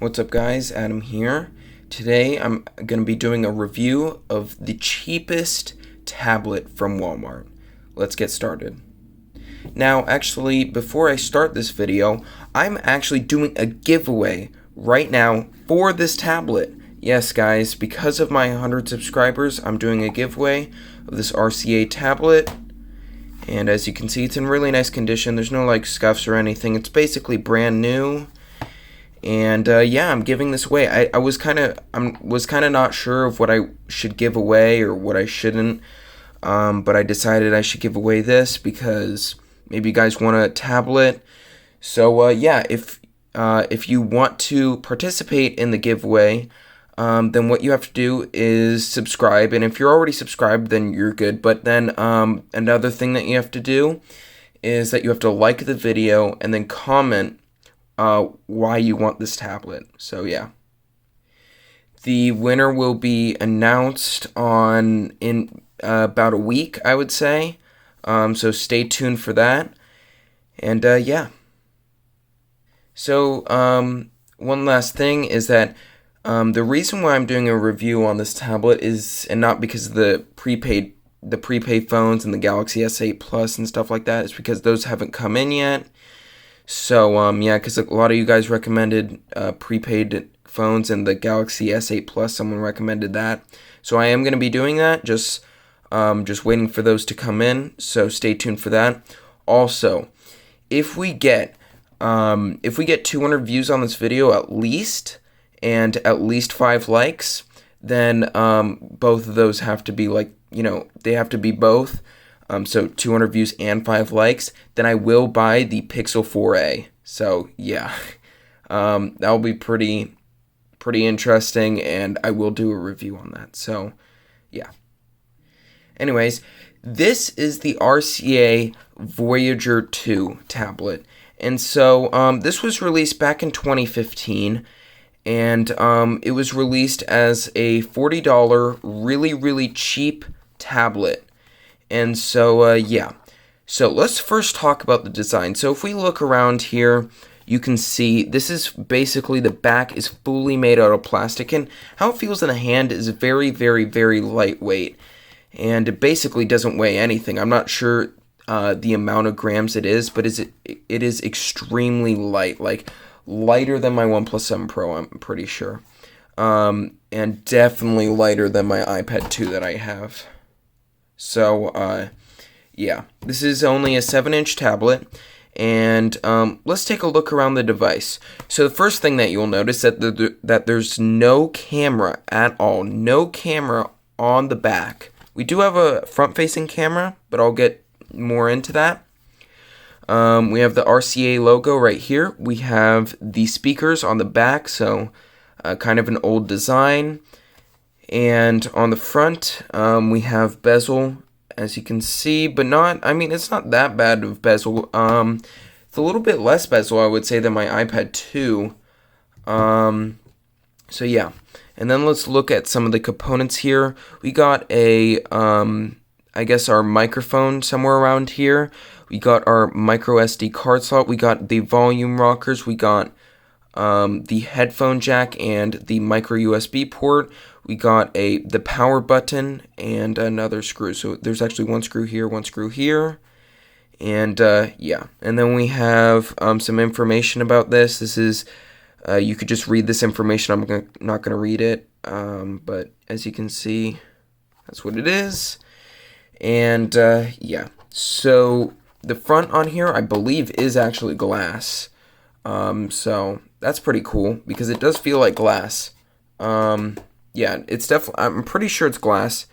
What's up guys, Adam here. Today I'm going to be doing a review of the cheapest tablet from Walmart. Let's get started. Now actually, before I start this video, I'm actually doing a giveaway right now for this tablet. Yes guys, because of my 100 subscribers, I'm doing a giveaway of this RCA tablet. And as you can see, it's in really nice condition. There's no like scuffs or anything. It's basically brand new. And yeah, I'm giving this away. I was kind of not sure of what I should give away or what I shouldn't, but I decided I should give away this because maybe you guys want a tablet. So yeah, if you want to participate in the giveaway, then what you have to do is subscribe. And if you're already subscribed, then you're good. But then another thing that you have to do is that you have to like the video and then comment why you want this tablet. So yeah, the winner will be announced in about a week, I would say. So stay tuned for that. And yeah. So one last thing is that the reason why I'm doing a review on this tablet is, and not because of the prepaid phones and the Galaxy S8 Plus and stuff like that, is because those haven't come in yet. So, yeah, because a lot of you guys recommended prepaid phones, and the Galaxy S8 Plus, someone recommended that. So I am going to be doing that, just waiting for those to come in, so stay tuned for that. Also, if we get 200 views on this video at least, and at least 5 likes, then both of those have to be like, they have to be both. So 200 views and 5 likes, then I will buy the Pixel 4a. So yeah, that will be pretty interesting, and I will do a review on that. So yeah. Anyways, this is the RCA Voyager 2 tablet, and so this was released back in 2015, and it was released as a $40 really cheap tablet. And so, yeah. So let's first talk about the design. So if we look around here, you can see this is basically, the back is fully made out of plastic, and how it feels in the hand is very lightweight, and it basically doesn't weigh anything. I'm not sure the amount of grams it is, but it is extremely light, like lighter than my OnePlus 7 Pro, I'm pretty sure, and definitely lighter than my iPad 2 that I have. So, yeah, this is only a 7-inch tablet, and let's take a look around the device. So the first thing that you'll notice that there's no camera at all, no camera on the back. We do have a front-facing camera, but I'll get more into that. We have the RCA logo right here. We have the speakers on the back, so kind of an old design. And on the front, we have bezel, as you can see, but it's not that bad of bezel. It's a little bit less bezel, I would say, than my iPad 2. So yeah, and then let's look at some of the components here. We got I guess our microphone somewhere around here. We got our micro SD card slot. We got the volume rockers. We got the headphone jack and the micro USB port. We got the power button and another screw. So there's actually one screw here, and yeah. And then we have some information about this. This is, you could just read this information. I'm not gonna read it, but as you can see, that's what it is. And yeah. So the front on here, I believe, is actually glass. So that's pretty cool because it does feel like glass. Yeah, it's definitely, I'm pretty sure it's glass.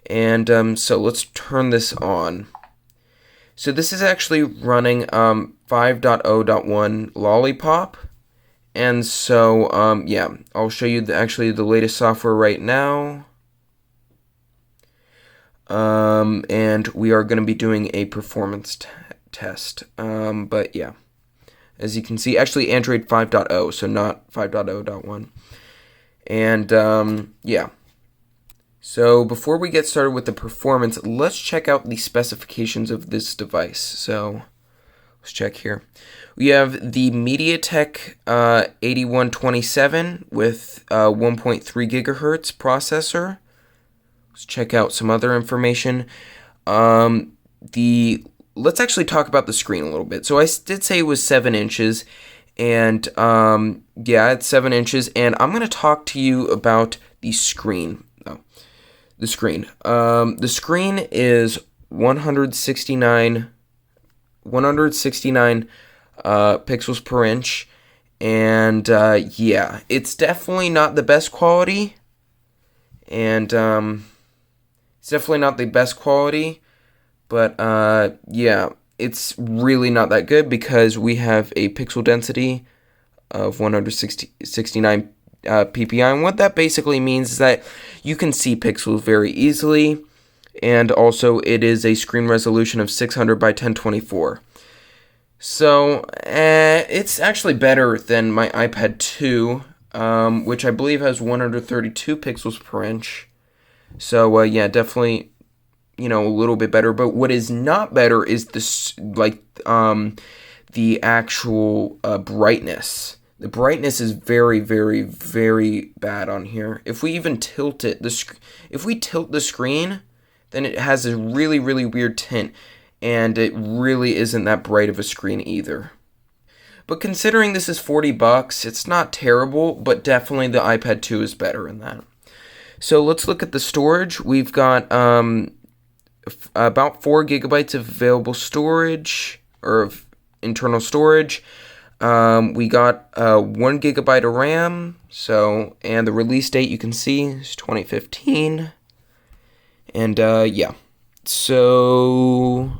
And so let's turn this on. So this is actually running 5.0.1 Lollipop. And so yeah, I'll show you the latest software right now. And we are going to be doing a performance test. But yeah, as you can see, actually Android 5.0, so not 5.0.1. And yeah, so before we get started with the performance, let's check out the specifications of this device. So Let's check here. We have the MediaTek 8127 with 1.3 gigahertz processor. Let's check out some other information. Let's actually talk about the screen a little bit. So I did say it was 7 inches, and yeah, it's 7 inches, and I'm going to talk to you about the screen. The screen. The screen is 169 pixels per inch, and yeah, it's definitely not the best quality, and it's definitely not the best quality, but yeah, it's really not that good because we have a pixel density of 169 ppi, and what that basically means is that you can see pixels very easily, and also it is a screen resolution of 600 by 1024. So it's actually better than my iPad 2, which I believe has 132 pixels per inch. So yeah, definitely, a little bit better. But what is not better is the actual brightness. The brightness is very, very, very bad on here. If we even tilt it, if we tilt the screen, then it has a really, really weird tint, and it really isn't that bright of a screen either. But considering this is $40, it's not terrible, but definitely the iPad 2 is better in that. So let's look at the storage. We've got about 4 gigabytes of available storage, or of internal storage. We got 1 gigabyte of RAM, and the release date you can see is 2015. And yeah, so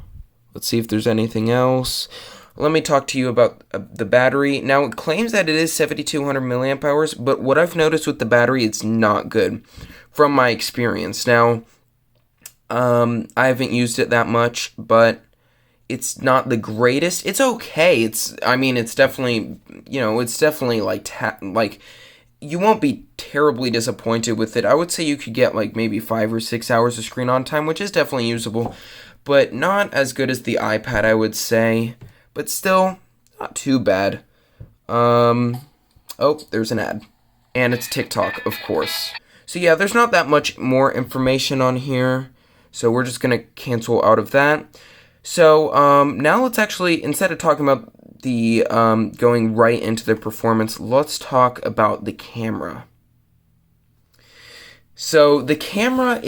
let's see if there's anything else. Let me talk to you about the battery. Now, it claims that it is 7,200 milliamp hours, but what I've noticed with the battery, it's not good from my experience. Now, I haven't used it that much, but it's not the greatest. It's okay. It's definitely, it's definitely like you won't be terribly disappointed with it. I would say you could get like maybe 5 or 6 hours of screen on time, which is definitely usable, but not as good as the iPad, I would say, but still not too bad. Oh, there's an ad, and it's TikTok, of course. So yeah, there's not that much more information on here, so we're just gonna cancel out of that. So now let's actually, instead of talking about the going right into the performance, let's talk about the camera. So the camera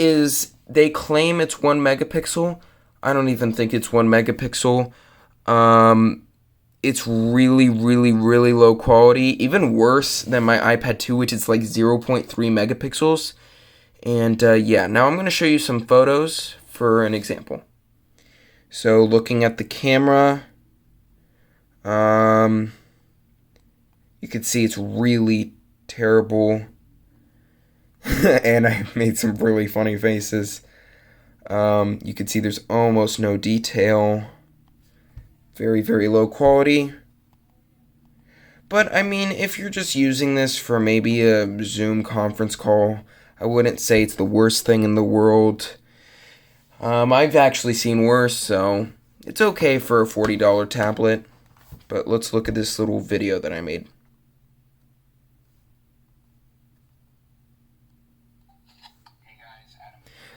they claim it's 1 megapixel. I don't even think it's 1 megapixel. It's really, really, really low quality, even worse than my iPad 2, which is like 0.3 megapixels. And yeah, now I'm going to show you some photos for an example. So looking at the camera, you can see it's really terrible. And I made some really funny faces. You can see there's almost no detail. Very, very low quality. But I mean, if you're just using this for maybe a Zoom conference call, I wouldn't say it's the worst thing in the world. I've actually seen worse, so it's okay for a $40 tablet. But let's look at this little video that I made.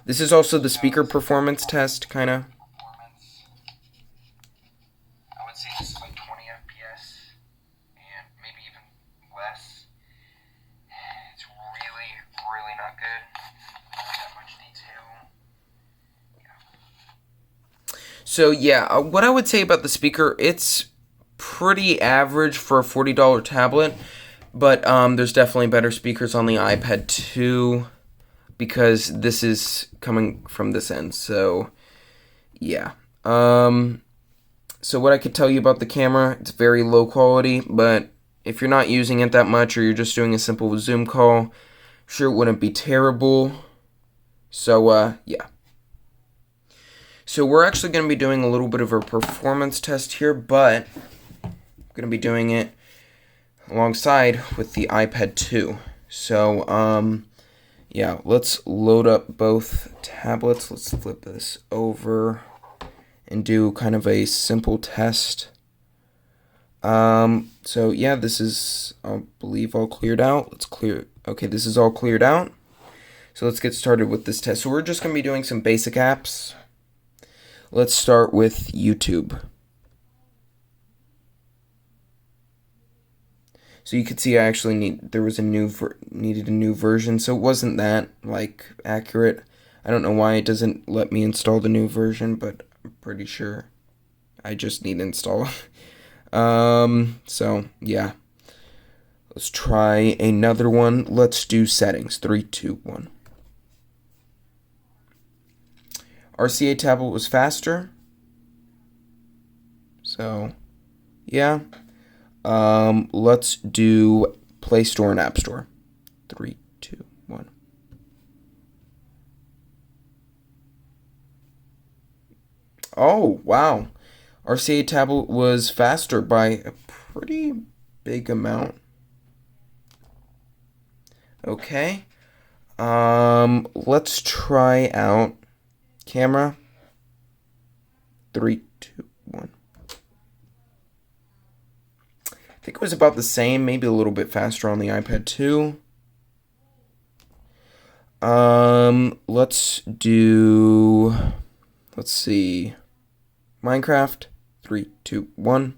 This is also the speaker performance test, kind of. I would say this is like 20 FPS, and maybe even less. It's really, really not good. Not that much detail. Yeah. So yeah, what I would say about the speaker, it's pretty average for a $40 tablet, but there's definitely better speakers on the iPad 2. Because this is coming from this end, so yeah. So what I could tell you about the camera, it's very low quality, but if you're not using it that much or you're just doing a simple Zoom call, sure, it wouldn't be terrible. So yeah. So we're actually going to be doing a little bit of a performance test here, but I'm going to be doing it alongside with the iPad 2. So yeah, let's load up both tablets. Let's flip this over and do kind of a simple test. So yeah, this is, I believe, all cleared out. Let's clear. Okay, this is all cleared out. So let's get started with this test. So we're just going to be doing some basic apps. Let's start with YouTube. So you could see I actually needed a new version, so it wasn't that like accurate. I don't know why it doesn't let me install the new version, but I'm pretty sure I just need to install. So yeah. Let's try another one. Let's do settings. 3, 2, 1. RCA tablet was faster. So yeah. Let's do Play Store and App Store. 3, 2, 1. Oh, wow. RCA tablet was faster by a pretty big amount. Okay. Let's try out camera. 3, 2, 1. I think it was about the same, maybe a little bit faster on the iPad 2. Let's see, Minecraft. 3, 2, 1.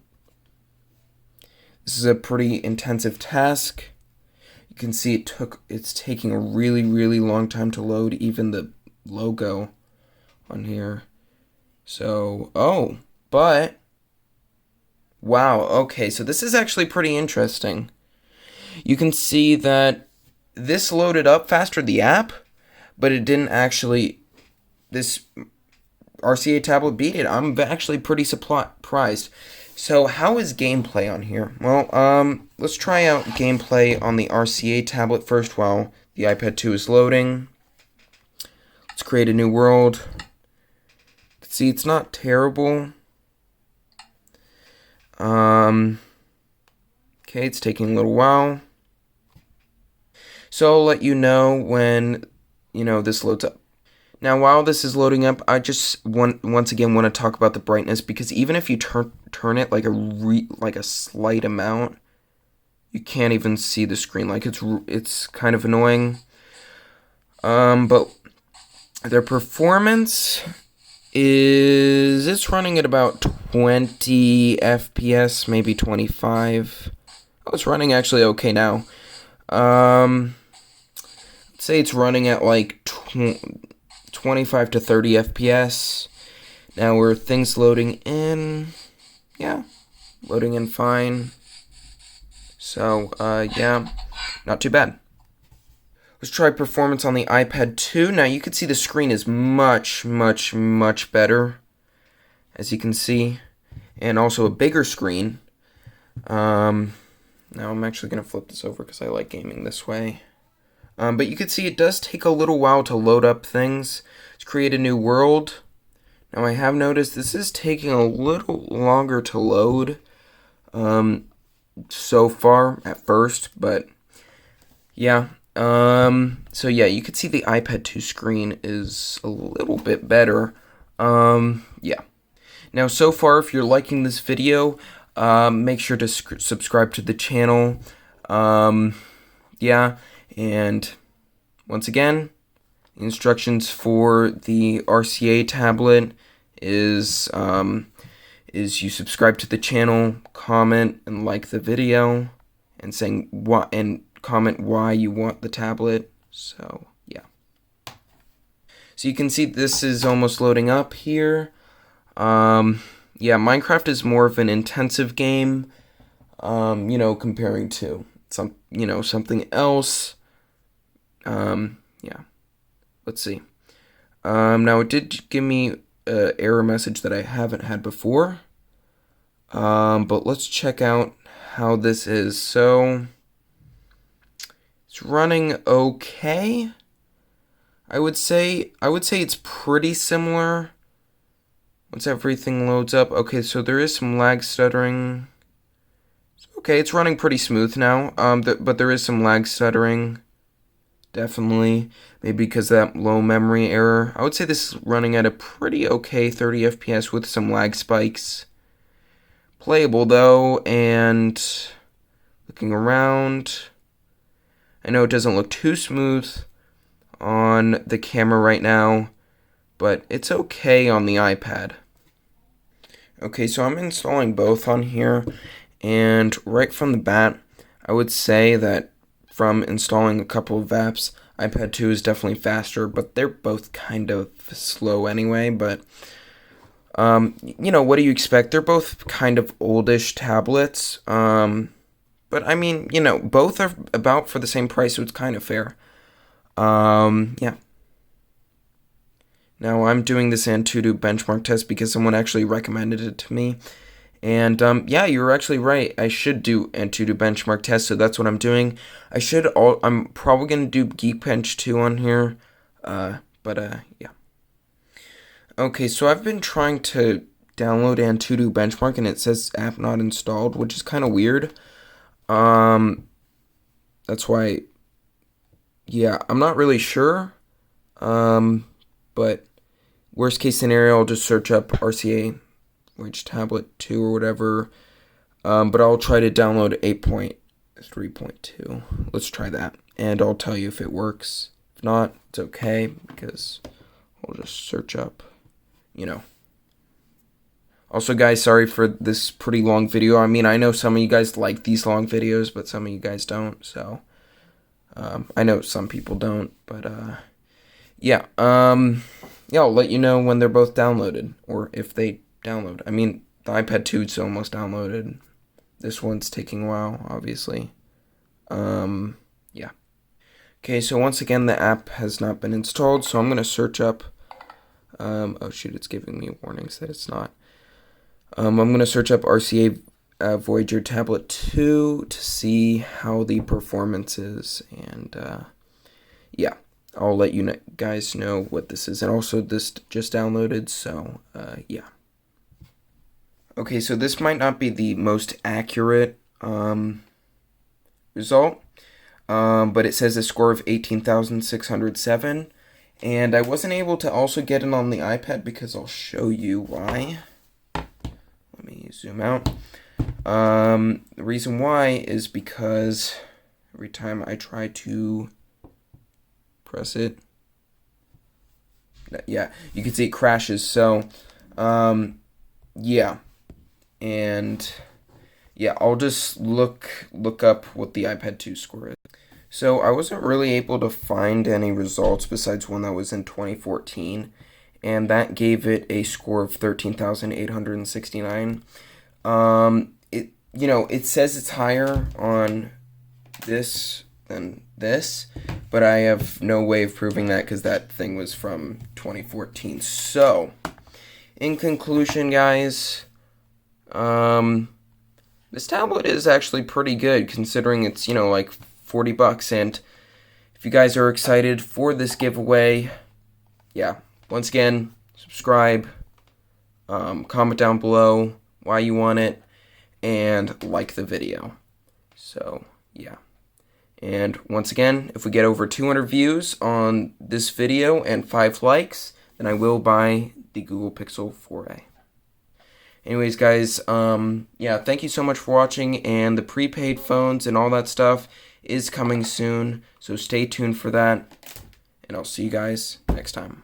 This is a pretty intensive task. You can see it's taking a really, really long time to load even the logo on here. So, but wow, okay, so this is actually pretty interesting. You can see that this loaded up faster, the app, but it didn't actually, this RCA tablet beat it. I'm actually pretty surprised. So how is gameplay on here? Well, let's try out gameplay on the RCA tablet first while the iPad 2 is loading. Let's create a new world. See, it's not terrible. Okay, it's taking a little while. So I'll let you know when, this loads up. Now, while this is loading up, I just once again want to talk about the brightness, because even if you turn it like a slight amount, you can't even see the screen. Like it's kind of annoying. But their performance it's running at about 20 FPS, maybe 25. Oh, it's running actually okay now. Let's say it's running at like 25 to 30 FPS. Now were things loading in? Yeah, loading in fine. So, yeah, not too bad. Let's try performance on the iPad 2. Now you can see the screen is much, much, much better, as you can see, and also a bigger screen. Now I'm actually going to flip this over because I like gaming this way. But you can see it does take a little while to load up things. Let's create a new world. Now I have noticed this is taking a little longer to load so far at first, but yeah. So yeah, you can see the iPad 2 screen is a little bit better. Yeah. Now so far, if you're liking this video, make sure to subscribe to the channel. Yeah, and once again, the instructions for the RCA tablet is you subscribe to the channel, comment and like the video, and saying what, and comment why you want the tablet. So yeah. So you can see this is almost loading up here. Yeah, Minecraft is more of an intensive game, comparing to something else. Yeah. Let's see. Now it did give me an error message that I haven't had before. But let's check out how this is. So it's running okay. I would say it's pretty similar once everything loads up. Okay, so there is some lag stuttering. Okay, it's running pretty smooth now. But there is some lag stuttering. Definitely. Maybe because of that low memory error. I would say this is running at a pretty okay 30 FPS with some lag spikes. playable though, and looking around, I know it doesn't look too smooth on the camera right now, but it's okay on the iPad. Okay, so I'm installing both on here, and right from the bat, I would say that from installing a couple of apps, iPad 2 is definitely faster, but they're both kind of slow anyway, but what do you expect? They're both kind of oldish tablets, but I mean, both are about for the same price, so it's kind of fair. Yeah. Now, I'm doing this Antutu benchmark test because someone actually recommended it to me. And, yeah, you were actually right. I should do Antutu benchmark test, so that's what I'm doing. I'm probably going to do Geekbench 2 on here. Yeah. Okay, so I've been trying to download Antutu benchmark, and it says app not installed, which is kind of weird. That's why, yeah, I'm not really sure. But worst case scenario, I'll just search up RCA, Voyager tablet 2 or whatever. But I'll try to download 8.3.2. Let's try that, and I'll tell you if it works. If not, it's okay, because I'll just search up, Also, guys, sorry for this pretty long video. I mean, I know some of you guys like these long videos, but some of you guys don't, so I know some people don't, but yeah, I'll let you know when they're both downloaded, or if they download. I mean, the iPad 2 is almost downloaded. This one's taking a while, obviously. Yeah. Okay, so once again, the app has not been installed, so I'm going to search up, oh shoot, it's giving me warnings that it's not. I'm going to search up RCA Voyager Tablet 2 to see how the performance is, and yeah, I'll let you guys know what this is. And also, this just downloaded, so yeah. Okay, so this might not be the most accurate result, but it says a score of 18,607, and I wasn't able to also get it on the iPad because I'll show you why. Let me zoom out. The reason why is because every time I try to press it, yeah, you can see it crashes. So, yeah, and yeah, I'll just look up what the iPad 2 score is. So I wasn't really able to find any results besides one that was in 2014, and that gave it a score of 13,869. It says it's higher on this than this, but I have no way of proving that because that thing was from 2014. So, in conclusion, guys, this tablet is actually pretty good considering it's, like $40. And if you guys are excited for this giveaway, yeah, once again, subscribe, comment down below why you want it, and like the video. So, yeah. And once again, if we get over 200 views on this video and 5 likes, then I will buy the Google Pixel 4a. Anyways, guys, yeah, thank you so much for watching, and the prepaid phones and all that stuff is coming soon, so stay tuned for that, and I'll see you guys next time.